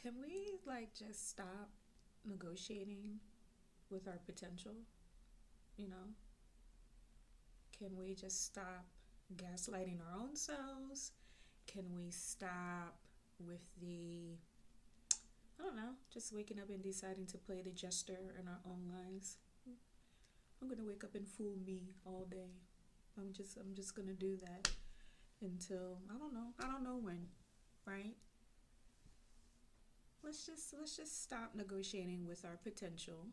can we like just stop negotiating with our potential? You know, can we just stop gaslighting our own selves? Can we stop with the, I don't know, just waking up and deciding to play the jester in our own lives? I'm gonna wake up and fool me all day. I'm just gonna do that until I don't know when, right? Let's just stop negotiating with our potential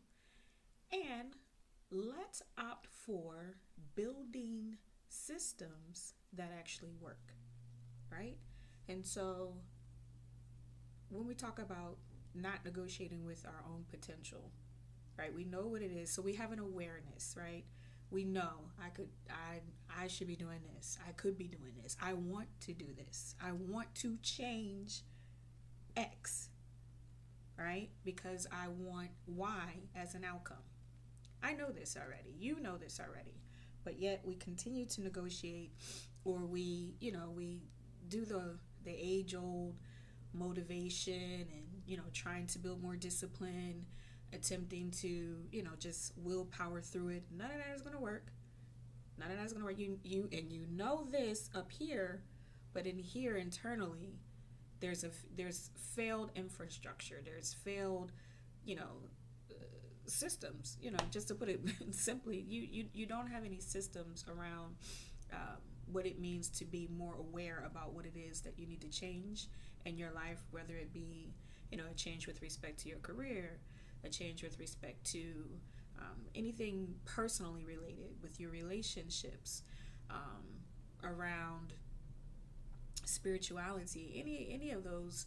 and let's opt for building systems that actually work, right? And so when we talk about not negotiating with our own potential, right? We know what it is. So we have an awareness, right? We know I should be doing this. I could be doing this. I want to do this. I want to change X, right? Because I want Y as an outcome. I know this already. You know this already. But yet we continue to negotiate, or we do the age old motivation and, trying to build more discipline, attempting to, just willpower through it. None of that is going to work. None of that is going to work. You know this up here, but in here internally, there's failed infrastructure. There's failed, you know, systems. Just to put it simply, you don't have any systems around what it means to be more aware about what it is that you need to change in your life, whether it be, a change with respect to your career, a change with respect to anything personally related with your relationships, around spirituality, any of those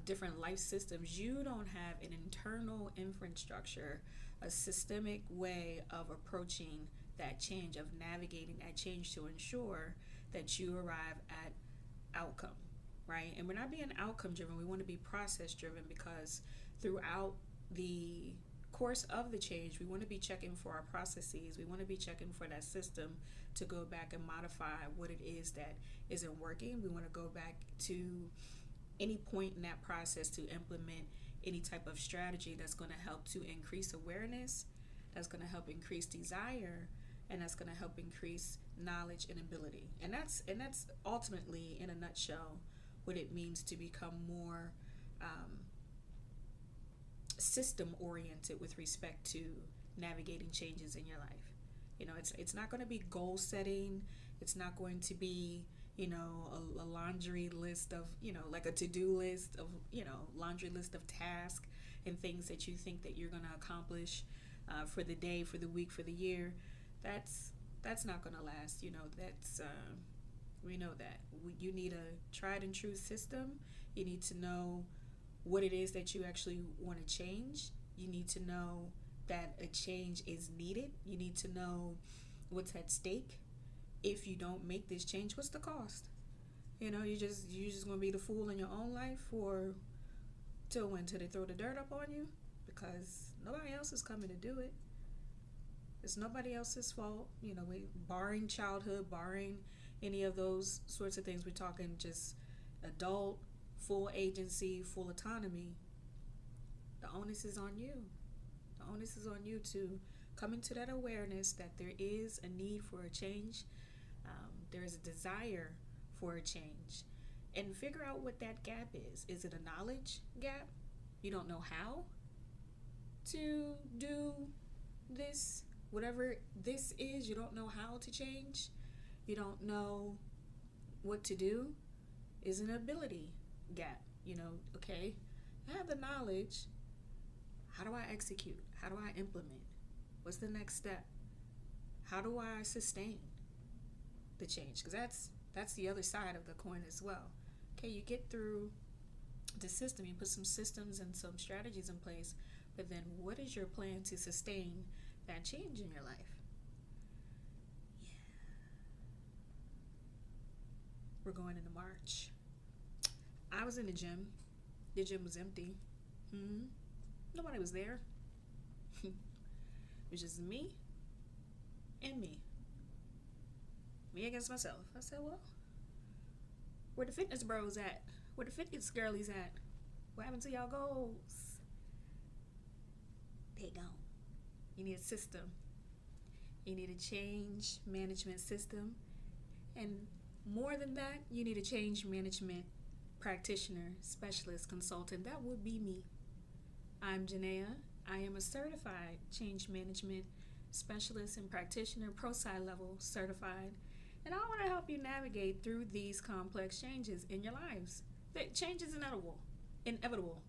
different life systems. You don't have an internal infrastructure, a systemic way of approaching that change, of navigating that change to ensure that you arrive at outcome, right? And we're not being outcome driven. We want to be process driven, because throughout the course of the change, we want to be checking for our processes. We want to be checking for that system to go back and modify what it is that isn't working. We want to go back to any point in that process to implement any type of strategy that's going to help to increase awareness, that's going to help increase desire, and that's going to help increase knowledge and ability. And that's ultimately, in a nutshell, what it means to become more system oriented with respect to navigating changes in your life. It's not going to be goal setting. It's not going to be, a laundry list of, like a to-do list of, laundry list of tasks and things that you think that you're going to accomplish for the day, for the week, for the year. That's not going to last. We know that. You need a tried and true system. You need to know what it is that you actually want to change. You need to know that a change is needed. You need to know what's at stake. If you don't make this change, what's the cost? You just gonna be the fool in your own life, or till when? Till they throw the dirt up on you? Because nobody else is coming to do it. It's nobody else's fault. Barring childhood, barring any of those sorts of things. We're talking just adult, full agency, full autonomy. The onus is on you. The onus is on you to come into that awareness that there is a need for a change. There is a desire for a change. And figure out what that gap is. Is it a knowledge gap? You don't know how to do this, whatever this is. You don't know how to change. You don't know what to do. Is an ability gap. Okay, I have the knowledge. How do I execute? How do I implement? What's the next step? How do I sustain the change? Because that's the other side of the coin as well. Okay, you get through the system, you put some systems and some strategies in place, but then what is your plan to sustain that change in your life? Yeah. We're going into March. I was in the gym. The gym was empty. Nobody was there. It was just me and me. Me against myself. I said, well, where the fitness bros at? Where the fitness girlies at? What happened to y'all goals? They gone. You need a system. You need a change management system. And more than that, you need a change management practitioner, specialist, consultant. That would be me. I'm Jenai. I am a certified change management specialist and practitioner, PROSCI level certified. And I want to help you navigate through these complex changes in your lives. The change is inevitable. Inevitable.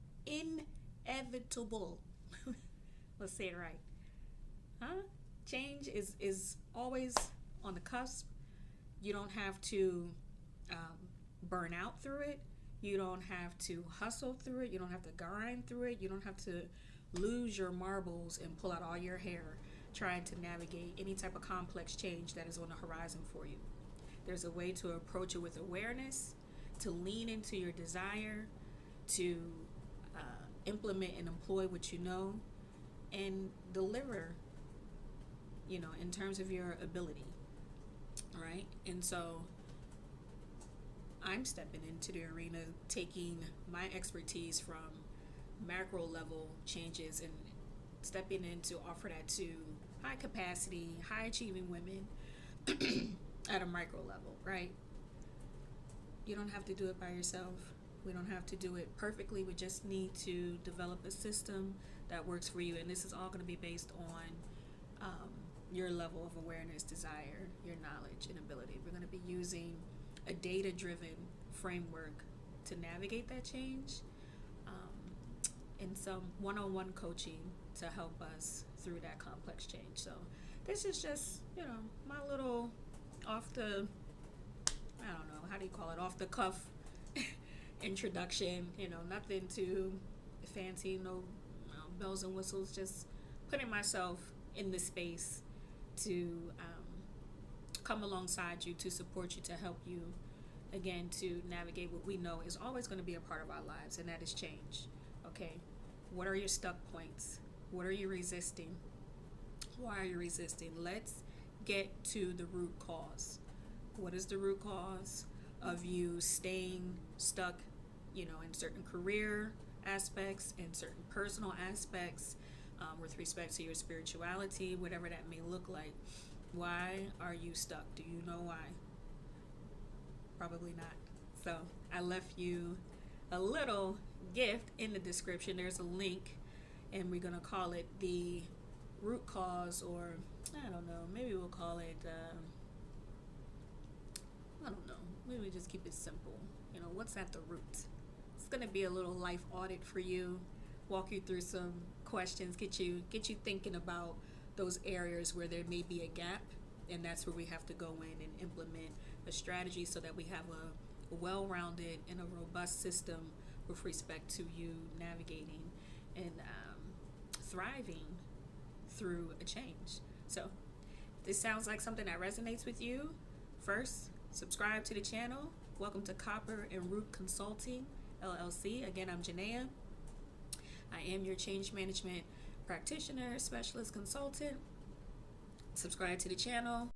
Let's say it right. Change is always on the cusp. You don't have to burn out through it. You don't have to hustle through it. You don't have to grind through it. You don't have to lose your marbles and pull out all your hair trying to navigate any type of complex change that is on the horizon for you. There's a way to approach it with awareness, to lean into your desire, to implement and employ what you know, and deliver, in terms of your ability, right? And so I'm stepping into the arena, taking my expertise from macro level changes and stepping in to offer that to high capacity, high achieving women at a micro level, right? You don't have to do it by yourself. We don't have to do it perfectly. We just need to develop a system that works for you. And this is all going to be based on your level of awareness, desire, your knowledge, and ability. We're going to be using a data-driven framework to navigate that change, and some one-on-one coaching to help us through that complex change. So this is just, my little off the cuff introduction, nothing too fancy, no bells and whistles, just putting myself in the space to come alongside you, to support you, to help you, again, to navigate what we know is always going to be a part of our lives, and that is change. Okay, what are your stuck points? What are you resisting? Why are you resisting? Let's get to the root cause. What is the root cause of you staying stuck, in certain career aspects, in certain personal aspects, with respect to your spirituality, whatever that may look like? Why are you stuck? Do you know why? Probably not. So I left you a little gift in the description. There's a link, and we're going to call it the root cause, or I don't know, maybe we'll call it, I don't know, maybe we just keep it simple. What's at the root? It's going to be a little life audit for you, walk you through some questions, get you thinking about those areas where there may be a gap, and that's where we have to go in and implement a strategy so that we have a well-rounded and a robust system with respect to you navigating and thriving through a change. So if this sounds like something that resonates with you, first, subscribe to the channel. Welcome to Copper and Root Consulting, LLC. Again, I'm Jenai. I am your change management practitioner, specialist, consultant. Subscribe to the channel.